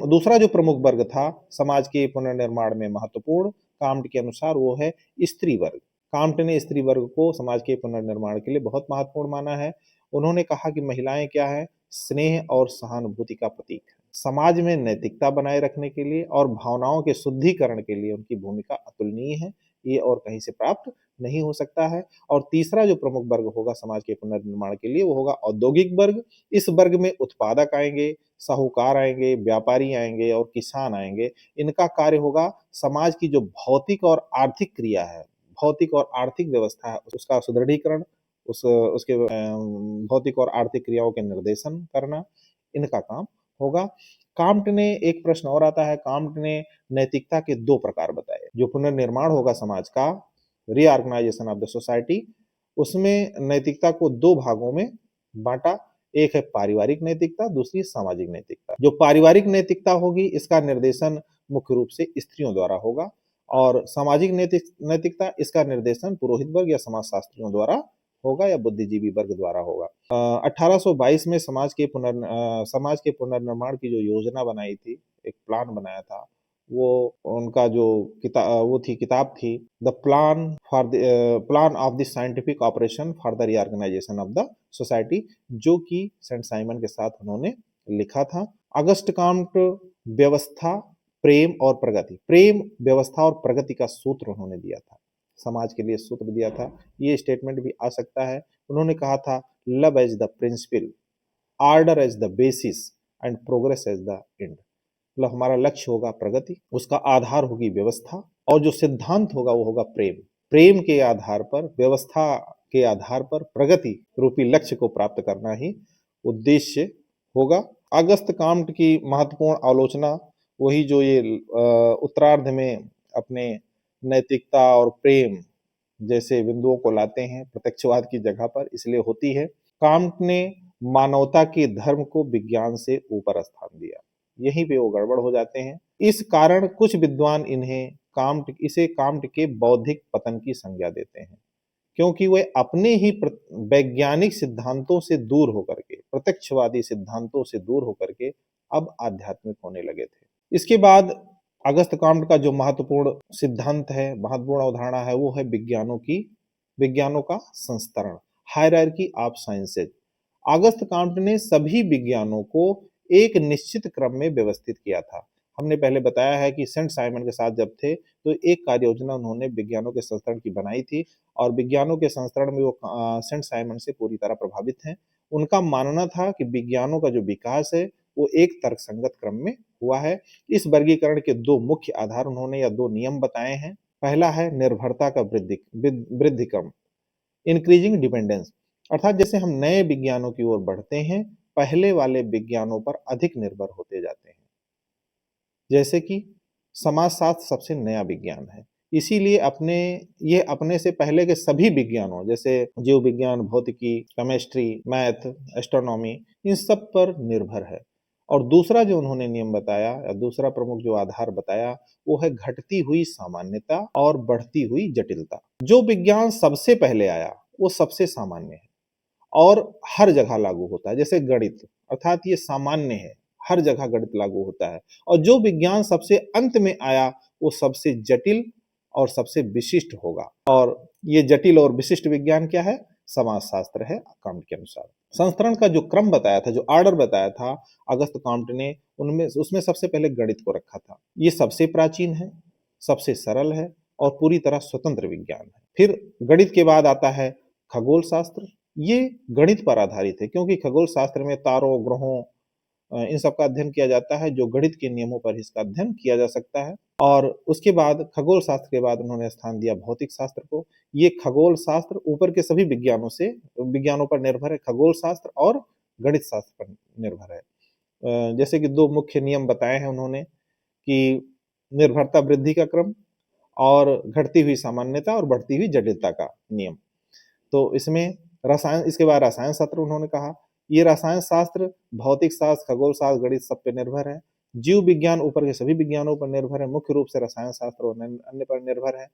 दूसरा जो प्रमुख वर्ग था समाज के पुनर्निर्माण में महत्वपूर्ण कॉम्टे के अनुसार, वो है स्त्री वर्ग। कॉम्टे ने स्त्री वर्ग को समाज के पुनर्निर्माण के लिए बहुत महत्वपूर्ण माना है। उन्होंने कहा कि महिलाएं क्या है, स्नेह और सहानुभूति का प्रतीक है। समाज में नैतिकता बनाए रखने के लिए और भावनाओं के शुद्धिकरण के लिए उनकी भूमिका अतुलनीय है, ये और कहीं से प्राप्त नहीं हो सकता है। और तीसरा जो प्रमुख वर्ग होगा समाज के पुनर्निर्माण के लिए, वो होगा औद्योगिक वर्ग। इस वर्ग में उत्पादक आएंगे, साहूकार आएंगे, व्यापारी आएंगे और किसान आएंगे। इनका कार्य होगा समाज की जो भौतिक और आर्थिक क्रिया है, भौतिक और आर्थिक व्यवस्था है, उसका सुदृढ़ीकरण, उसके भौतिक और आर्थिक क्रियाओं के निर्देशन करना, इनका काम होगा। कॉम्टे ने एक प्रश्न और आता है, कॉम्टे ने नैतिकता के 2 प्रकार बताए। जो पुनर्निर्माण होगा समाज का, रीऑर्गेनाइजेशन ऑफ द सोसाइटी, उसमें नैतिकता को 2 भागों में बांटा। एक है पारिवारिक नैतिकता, दूसरी सामाजिक नैतिकता। जो पारिवारिक नैतिकता होगी इसका निर्देशन मुख्य रूप से स्त्रियों द्वारा होगा, और सामाजिक नैतिकता इसका निर्देशन पुरोहित वर्ग या समाजशास्त्रियों द्वारा होगा या बुद्धिजीवी वर्ग द्वारा होगा। 1822 में समाज के पुनर्निर्माण की जो योजना बनाई थी, एक प्लान बनाया था, वो उनका जो किताब थी the plan of the scientific operation for the reorganization of the society, जो कि सेंट साइमन के साथ उन्होंने लिखा था। अगस्त कॉम्टे व्यवस्था, प्रेम और प्रगति, प्रेम, व्यवस्था और प्रगति का सूत्र उन्होंने दिया था, समाज के लिए सूत्र दिया था। ये स्टेटमेंट भी आ सकता है। उन्होंने कहा था, love as the principle, order as the basis and progress as the end. मतलब हमारा लक्ष्य होगा प्रगति, उसका आधार होगी व्यवस्था, और जो सिद्धांत होगा वो होगा प्रेम। प्रेम के आधार पर, व्यवस्था के आधार पर प्रगति रूपी लक्ष्य को प्राप्त करना ही उद्देश्य होगा। अगस्त कॉम्टे की महत्वपूर्ण आलोचना वही जो ये उत्तरार्ध में अपने नैतिकता और प्रेम जैसे बिंदुओं को लाते हैं प्रत्यक्षवाद की जगह पर, इसलिए होती है। कॉम्टे ने मानवता के धर्म को विज्ञान से ऊपर स्थान दिया, यहीं पे वो गड़बड़ हो जाते हैं। इस कारण कुछ विद्वान इसे कॉम्टे के बौद्धिक पतन की संज्ञा देते हैं, क्योंकि वे अपने ही वैज्ञानिक सिद्धांतों से दूर होकर के, प्रत्यक्षवादी सिद्धांतों से दूर होकर के अब आध्यात्मिक होने लगे थे। इसके बाद अगस्त कॉम्टे का जो महत्वपूर्ण सिद्धांत है, महत्वपूर्ण अवधारणा है, वो है विज्ञानों का संस्तरण, hierarchy of sciences. Auguste Comte ने सभी विज्ञानों को एक निश्चित क्रम में व्यवस्थित किया था। हमने पहले बताया है कि सेंट साइमन के साथ जब थे तो एक कार्य योजना उन्होंने विज्ञानों के संस्करण की बनाई थी, और विज्ञानों के संस्करण में वो सेंट साइमन से पूरी तरह प्रभावित हैं। उनका मानना था कि विज्ञानों का जो विकास है वो एक तर्कसंगत क्रम में हुआ है। इस वर्गीकरण के 2 मुख्य आधार उन्होंने या 2 नियम बताए हैं। पहला है निर्भरता का वृद्धि क्रम, इंक्रीजिंग डिपेंडेंस, अर्थात जैसे हम नए विज्ञानों की ओर बढ़ते हैं, पहले वाले विज्ञानों पर अधिक निर्भर होते जाते हैं। जैसे कि समाजशास्त्र सबसे नया विज्ञान है, इसीलिए ये अपने से पहले के सभी विज्ञानों जैसे जीव विज्ञान, भौतिकी, केमिस्ट्री, मैथ, एस्ट्रोनॉमी, इन सब पर निर्भर है। और दूसरा जो उन्होंने नियम बताया या दूसरा प्रमुख जो आधार बताया वो है घटती हुई सामान्यता और बढ़ती हुई जटिलता। जो विज्ञान सबसे पहले आया वो सबसे सामान्य है और हर जगह लागू होता है, जैसे गणित, अर्थात ये सामान्य है, हर जगह गणित लागू होता है। और जो विज्ञान सबसे अंत में आया वो सबसे जटिल और सबसे विशिष्ट होगा। और ये जटिल और विशिष्ट विज्ञान क्या है? समाजशास्त्र है कांट के अनुसार। संस्करण का जो क्रम बताया था, जो ऑर्डर बताया था अगस्त कांट ने, उनमें उसमें सबसे पहले गणित को रखा था। ये सबसे प्राचीन है, सबसे सरल है और पूरी तरह स्वतंत्र विज्ञान है। फिर गणित के बाद आता है खगोल शास्त्र। ये गणित पर आधारित है क्योंकि खगोल शास्त्र में तारों, ग्रहों, इन सब का अध्ययन किया जाता है, जो गणित के नियमों पर इसका अध्ययन किया जा सकता है। और उसके बाद खगोल शास्त्र के बाद उन्होंने स्थान दिया भौतिक शास्त्र को। ये खगोल शास्त्र ऊपर के सभी विज्ञानों पर निर्भर है, खगोल शास्त्र और गणित शास्त्र पर निर्भर है। जैसे कि दो मुख्य नियम बताए हैं उन्होंने कि निर्भरता वृद्धि का क्रम और घटती हुई सामान्यता और बढ़ती हुई जटिलता का नियम। तो इसके बाद रसायन शास्त्र उन्होंने कहा। ये रसायन शास्त्र भौतिक शास्त्र, खगोल शास्त्र, गणित सब पे निर्भर है। जीव विज्ञान ऊपर के सभी विज्ञानों पर निर्भर है, मुख्य रूप से रसायन शास्त्र और अन्य पर निर्भर है।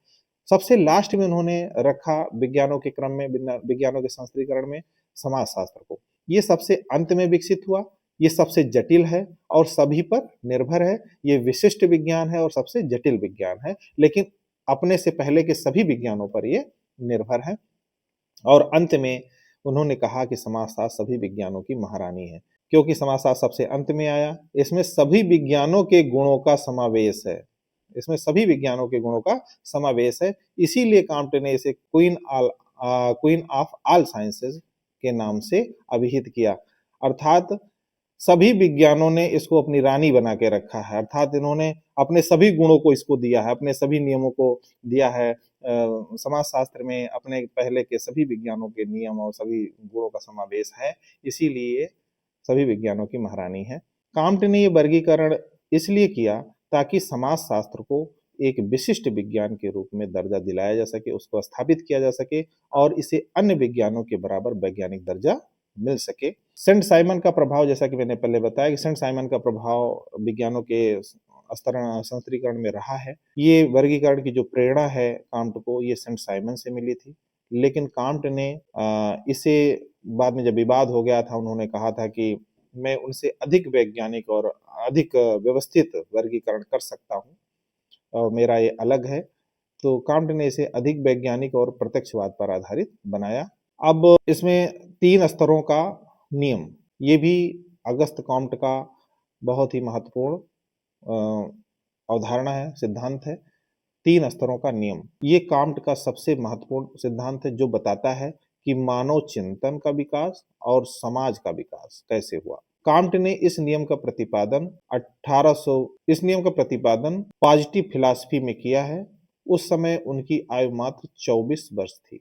सबसे लास्ट में उन्होंने रखा विज्ञानों के क्रम में, विज्ञानों के संस्कृतिकरण में, समाज शास्त्र को। ये सबसे अंत में विकसित हुआ, ये सबसे जटिल है और सभी पर निर्भर है। ये विशिष्ट विज्ञान है और सबसे जटिल विज्ञान है, लेकिन अपने से पहले के सभी विज्ञानों पर ये निर्भर है। और अंत में उन्होंने कहा कि समाजशास्त्र सभी विज्ञानों की महारानी है, क्योंकि समाजशास्त्र सबसे अंत में आया। इसमें सभी विज्ञानों के गुणों का समावेश है, इसमें सभी विज्ञानों के गुणों का समावेश है। इसीलिए कांट ने इसे क्वीन ऑफ ऑल साइंसेज के नाम से अभिहित किया। अर्थात सभी विज्ञानों ने इसको अपनी रानी बना के रखा है, अर्थात इन्होंने अपने सभी गुणों को इसको दिया है, अपने सभी नियमों को दिया है। समाजशास्त्र में अपने पहले के सभी विज्ञानों के नियम और सभी गुणों का समावेश है, इसीलिए सभी विज्ञानों की महारानी है। कांट ने ये वर्गीकरण इसलिए किया ताकि समाजशास्त्र को एक विशिष्ट विज्ञान के रूप में दर्जा दिलाया जा सके, उसको स्थापित किया जा सके और इसे अन्य विज्ञानों के बराबर वैज्ञानिक दर्जा मिल सके। सेंट साइमन का प्रभाव, जैसा कि मैंने पहले बताया कि सेंट साइमन का प्रभाव विज्ञानों के संस्तरीकरण में रहा है। ये वर्गीकरण की जो प्रेरणा है कांट को, ये सेंट साइमन से मिली थी। लेकिन कांट ने इसे बाद में जब विवाद हो गया था, उन्होंने कहा था कि मैं उनसे अधिक वैज्ञानिक और अधिक व्यवस्थित वर्गीकरण कर सकता हूँ और मेरा ये अलग है। तो कांट ने इसे अधिक वैज्ञानिक और प्रत्यक्षवाद पर आधारित बनाया। अब इसमें 3 स्तरों का नियम, ये भी अगस्त कांट का बहुत ही महत्वपूर्ण अवधारणा है, सिद्धांत है। 3 स्तरों का नियम, ये कांट का सबसे महत्वपूर्ण सिद्धांत है, जो बताता है कि मानव चिंतन का विकास और समाज का विकास कैसे हुआ। कांट ने इस नियम का प्रतिपादन पॉजिटिव फिलॉसफी में किया है। उस समय उनकी आयु मात्र 24 वर्ष थी,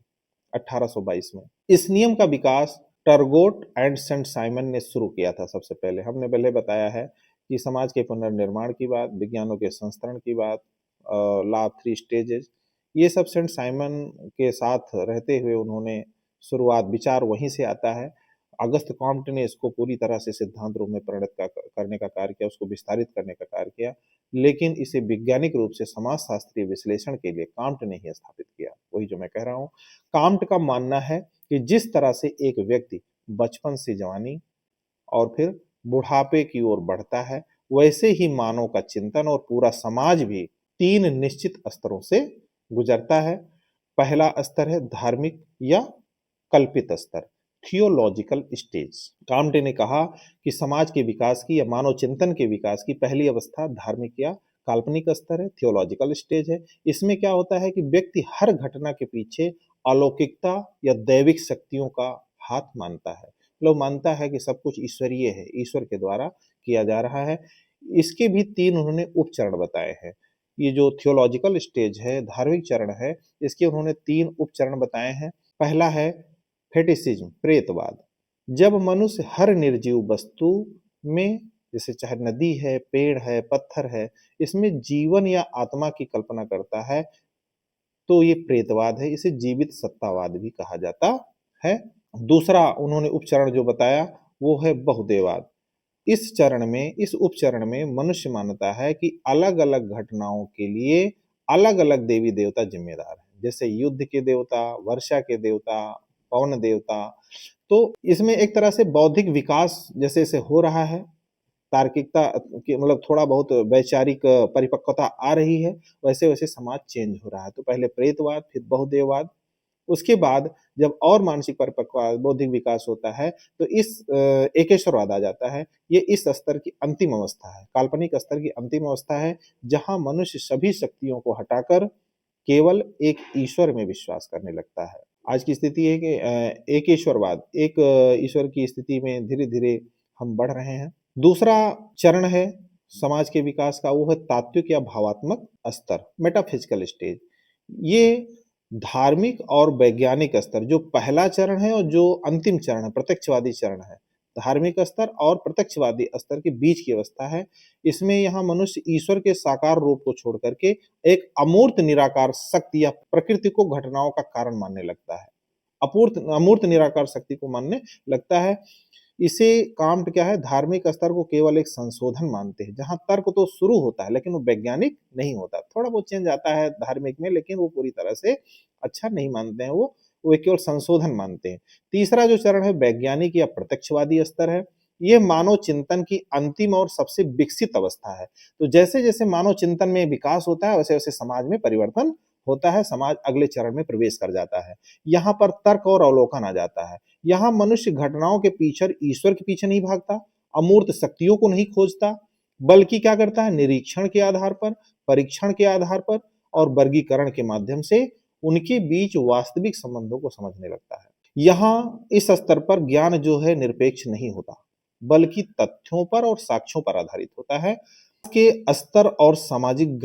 1822 में। इस नियम का विकास टर्गोट एंड सेंट साइमन ने शुरू किया था। सबसे पहले हमने पहले बताया है कि समाज के पुनर्निर्माण की बात, विज्ञानों के संस्करण की बात, लॉ ऑफ 3 स्टेजेस, ये सब सेंट साइमन के साथ रहते हुए उन्होंने शुरुआत, विचार वहीं से आता है। अगस्त कांट ने इसको पूरी तरह से सिद्धांत रूप में परिणत करने का कार्य किया, उसको विस्तारित करने का कार्य किया, लेकिन इसे वैज्ञानिक रूप से समाजशास्त्रीय विश्लेषण के लिए कांट ने ही स्थापित किया। वही जो मैं कह रहा हूँ, कांट का मानना है कि जिस तरह से एक व्यक्ति बचपन से जवानी और फिर बुढ़ापे की ओर बढ़ता है, वैसे ही मानव का चिंतन और पूरा समाज भी 3 निश्चित स्तरों से गुजरता है। पहला स्तर है धार्मिक या कल्पित स्तर, थियोलॉजिकल स्टेज। कांट ने कहा कि समाज के विकास की या मानव चिंतन के विकास की पहली अवस्था धार्मिक या काल्पनिक स्तर है, थियोलॉजिकल स्टेज है। इसमें क्या होता है कि व्यक्ति हर घटना के पीछे अलौकिकता या दैविक शक्तियों का हाथ मानता है, लोग मानता है कि सब कुछ ईश्वरीय है, ईश्वर के द्वारा किया जा रहा है। इसके भी 3 उन्होंने उपचरण बताए हैं। ये जो थियोलॉजिकल स्टेज है, धार्मिक चरण है, इसके उन्होंने 3 उपचरण बताए हैं। पहला है फेटिसिज्म, प्रेतवाद। जब मनुष्य हर निर्जीव वस्तु में, जैसे चाहे नदी है, पेड़ है, पत्थर है, इसमें जीवन या आत्मा की कल्पना करता है, तो ये प्रेतवाद है, इसे जीवित सत्तावाद भी कहा जाता है। दूसरा उन्होंने उपचरण जो बताया वो है बहुदेववाद। इस उपचरण में मनुष्य मानता है कि अलग अलग घटनाओं के लिए अलग अलग देवी देवता जिम्मेदार हैं, जैसे युद्ध के देवता, वर्षा के देवता, पवन देवता। तो इसमें एक तरह से बौद्धिक विकास जैसे जैसे हो रहा है, तार्किकता की मतलब थोड़ा बहुत वैचारिक परिपक्वता आ रही है, वैसे वैसे समाज चेंज हो रहा है। तो पहले प्रेतवाद, फिर बहुदेववाद, उसके बाद जब और मानसिक परिपक्वता, बौद्धिक विकास होता है, तो इस एकेश्वरवाद आ जाता है। ये इस स्तर की अंतिम अवस्था है, काल्पनिक स्तर की अंतिम अवस्था है, जहां मनुष्य सभी शक्तियों को हटाकर केवल एक ईश्वर में विश्वास करने लगता है। आज की स्थिति है कि एकेश्वरवाद, एक ईश्वर की स्थिति में धीरे धीरे हम बढ़ रहे हैं। दूसरा चरण है समाज के विकास का, वो है तात्विक या भावात्मक स्तर, मेटाफिजिकल स्टेज। ये धार्मिक और वैज्ञानिक स्तर, जो पहला चरण है और जो अंतिम चरण है, प्रत्यक्षवादी चरण है, धार्मिक स्तर और प्रत्यक्षवादी स्तर के बीच की अवस्था है। इसमें यहाँ मनुष्य ईश्वर के साकार रूप को छोड़ करके एक अमूर्त निराकार शक्ति या प्रकृति को घटनाओं का कारण मानने लगता है, अमूर्त निराकार शक्ति को मानने लगता है। इसे कांट क्या है, धार्मिक स्तर को केवल एक संशोधन मानते हैं, जहां तर्क तो शुरू होता है लेकिन वो वैज्ञानिक नहीं होता, थोड़ा बहुत चेंज आता है धार्मिक में, लेकिन वो पूरी तरह से अच्छा नहीं मानते हैं, वो केवल संशोधन मानते हैं। तीसरा जो चरण है वैज्ञानिक या प्रत्यक्षवादी स्तर है। ये मानव चिंतन की अंतिम और सबसे विकसित अवस्था है। तो जैसे जैसे मानव चिंतन में विकास होता है, वैसे वैसे समाज में परिवर्तन होता है, समाज अगले चरण में प्रवेश कर जाता है। यहाँ पर तर्क और अवलोकन आ जाता है। यहाँ मनुष्य घटनाओं के पीछे ईश्वर के पीछे नहीं भागता, अमूर्त शक्तियों को नहीं खोजता, बल्कि क्या करता है, निरीक्षण के आधार पर, परीक्षण के आधार पर और वर्गीकरण के माध्यम से उनके बीच वास्तविक संबंधों को समझने लगता है। यहाँ इस स्तर पर ज्ञान जो है निरपेक्ष नहीं होता, बल्कि तथ्यों पर और साक्ष्यों पर आधारित होता है। के स्तर और सामाजिक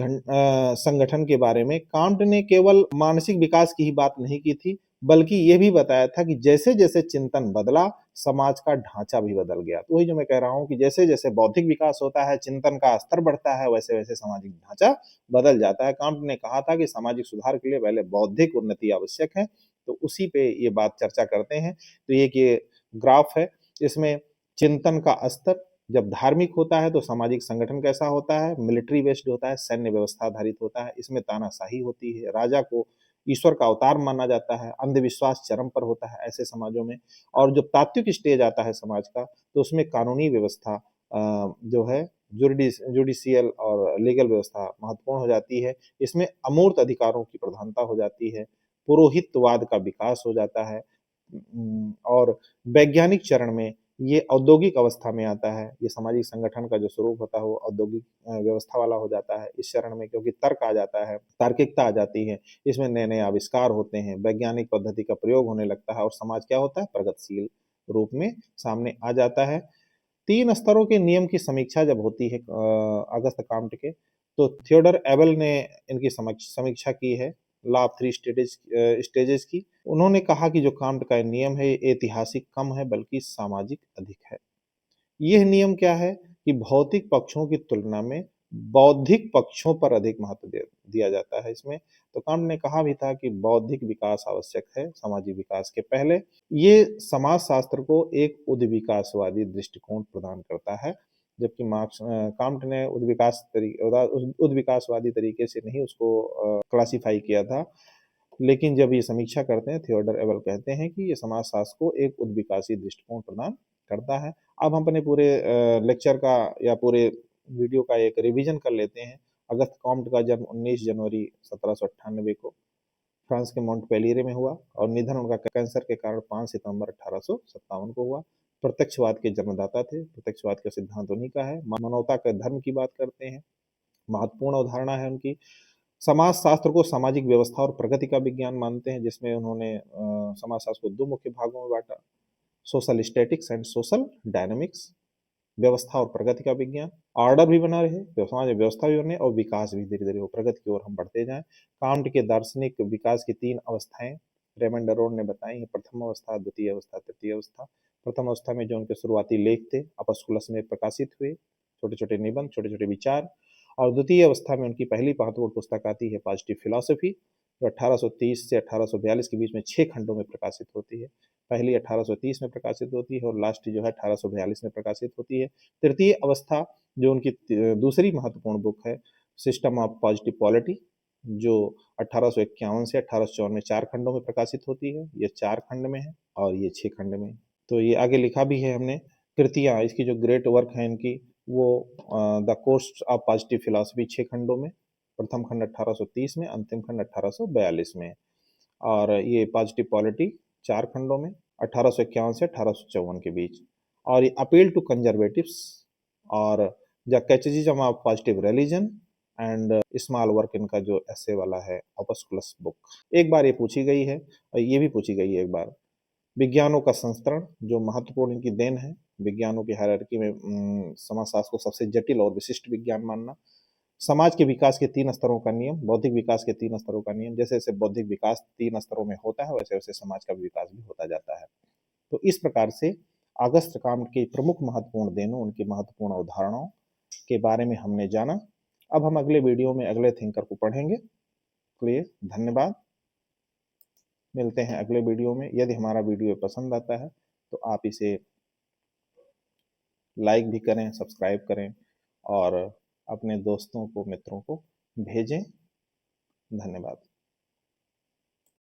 संगठन के बारे में कांट ने केवल मानसिक विकास की ही बात नहीं की थी, बल्कि यह भी बताया था कि जैसे जैसे चिंतन बदला, समाज का ढांचा भी बदल गया। तो वही जो मैं कह रहा हूं कि जैसे जैसे बौद्धिक विकास होता है, चिंतन का स्तर बढ़ता है, वैसे वैसे सामाजिक ढांचा बदल जाता है। कांट ने कहा था कि सामाजिक सुधार के लिए पहले बौद्धिक उन्नति आवश्यक है। तो उसी पे ये बात चर्चा करते हैं। तो ये ग्राफ है, इसमें चिंतन का स्तर जब धार्मिक होता है तो सामाजिक संगठन कैसा होता है, मिलिट्री बेस्ड होता है, सैन्य व्यवस्था आधारित होता है, इसमें तानाशाही होती है, राजा को ईश्वर का अवतार माना जाता है, अंधविश्वास चरम पर होता है ऐसे समाजों में। और जब तात्विक स्टेज आता है समाज का, तो उसमें कानूनी व्यवस्था जो है, जुडिशियल और लीगल व्यवस्था महत्वपूर्ण हो जाती है। इसमें अमूर्त अधिकारों की प्रधानता हो जाती है, पुरोहितवाद का विकास हो जाता है। और वैज्ञानिक चरण में ये औद्योगिक अवस्था में आता है। ये सामाजिक संगठन का जो स्वरूप होता है वो औद्योगिक व्यवस्था वाला हो जाता है इस चरण में, क्योंकि तर्क आ जाता है, तार्किकता आ जाती है, इसमें नए नए आविष्कार होते हैं, वैज्ञानिक पद्धति का प्रयोग होने लगता है और समाज क्या होता है, प्रगतिशील रूप में सामने आ जाता है। 3 स्तरों के नियम की समीक्षा जब होती है अगस्त काम्ट के, तो थियोडर एबल ने इनकी समीक्षा की है, लॉ ऑफ 3 स्टेजेस की। उन्होंने कहा कि जो काम्ट का नियम है ये ऐतिहासिक कम है बल्कि सामाजिक अधिक है। यह नियम क्या है कि भौतिक पक्षों की तुलना में बौद्धिक पक्षों पर अधिक महत्व दिया जाता है इसमें। तो कांट ने कहा भी था कि बौद्धिक विकास आवश्यक है सामाजिक विकास के पहले। ये समाज शास्त्र को एक उद्विकासवादी दृष्टिकोण प्रदान करता है, जबकि कांट ने उद्विकासवादी तरीके से नहीं उसको क्लासिफाई किया था। लेकिन जब ये समीक्षा करते हैं, थियोडर एबल कहते हैं कि ये समाज शास्त्र को एक उद्विकासी दृष्टिकोण प्रदान करता है। अब हम अपने पूरे लेक्चर का या पूरे वीडियो का एक रिवीजन कर लेते हैं। अगस्त कॉम्ट का जन्म 19 जनवरी 1798 को फ्रांस के मोंटपेलियर में हुआ और निधन उनका कैंसर के कारण 5 सितंबर 1857 को हुआ। प्रत्यक्षवाद के जन्मदाता थे। प्रत्यक्षवाद का सिद्धांत उन्हीं का है। मानवता के धर्म की बात करते हैं, महत्वपूर्ण अवधारणा है उनकी। समाज शास्त्र को सामाजिक व्यवस्था और प्रगति का विज्ञान मानते हैं, जिसमें उन्होंने समाज शास्त्र को 2 मुख्य भागों में बांटा, social statics and social dynamics, व्यवस्था और प्रगति का विज्ञान। ऑर्डर भी बना रहे, समाज में व्यवस्था भी बने और विकास भी धीरे धीरे हो, प्रगति की ओर हम बढ़ते जाएं। कांट के दार्शनिक विकास की 3 अवस्थाएं रेमंड अरोड़ ने बताई हैं, प्रथम अवस्था, द्वितीय अवस्था, तृतीय अवस्था। प्रथम अवस्था में जो उनके शुरुआती लेख थे अपस्कुलस में प्रकाशित हुए, छोटे छोटे निबंध, छोटे छोटे विचार। और द्वितीय अवस्था में उनकी पहली महत्वपूर्ण पुस्तक आती है पॉजिटिव फिलॉसफी, जो 1830 से 1842 के बीच में 6 खंडों में प्रकाशित होती है। पहली 1830 में प्रकाशित होती है और लास्ट जो है 1842 में प्रकाशित होती है। तृतीय अवस्था जो उनकी दूसरी महत्वपूर्ण बुक है, सिस्टम ऑफ पॉजिटिव पॉलिटी, जो 1851 से 1854 में 4 खंडों में प्रकाशित होती है। ये 4 खंड में है और ये 6 खंड में है। तो ये आगे लिखा भी है हमने। कृतियाँ, इसकी जो ग्रेट वर्क है इनकी, वो the course of positive philosophy 6 खंडों में, प्रथम खंड 1830 में, अंतिम खंड 1842 में, और ये पॉजिटिव पॉलिटी 4 खंडों में 1851 से 1854 के बीच, और ये अपील टू कंजर्वेटिव्स और the catechism of positive religion and small work, इनका जो ऐसे वाला है ऑपस्कुलस बुक। एक बार ये पूछी गई है और ये भी पूछी गई है एक बार, विज्ञानों का संस्करण, जो महत्वपूर्ण इनकी देन है विज्ञानों की हायरार्की में, समाजशास्त्र को सबसे जटिल और विशिष्ट विज्ञान मानना। समाज के विकास के 3 स्तरों का नियम, बौद्धिक विकास के 3 स्तरों का नियम, जैसे जैसे बौद्धिक विकास 3 स्तरों में होता है वैसे वैसे समाज का भी विकास भी होता जाता है। तो इस प्रकार से अगस्त्य काम्ट के प्रमुख महत्वपूर्ण देनों, उनकी महत्वपूर्ण अवधारणाओं के बारे में हमने जाना। अब हम अगले वीडियो में अगले थिंकर को पढ़ेंगे। तो ये धन्यवाद, मिलते हैं अगले वीडियो में। यदि हमारा वीडियो पसंद आता है तो आप इसे लाइक भी करें, सब्सक्राइब करें और अपने दोस्तों को, मित्रों को भेजें। धन्यवाद।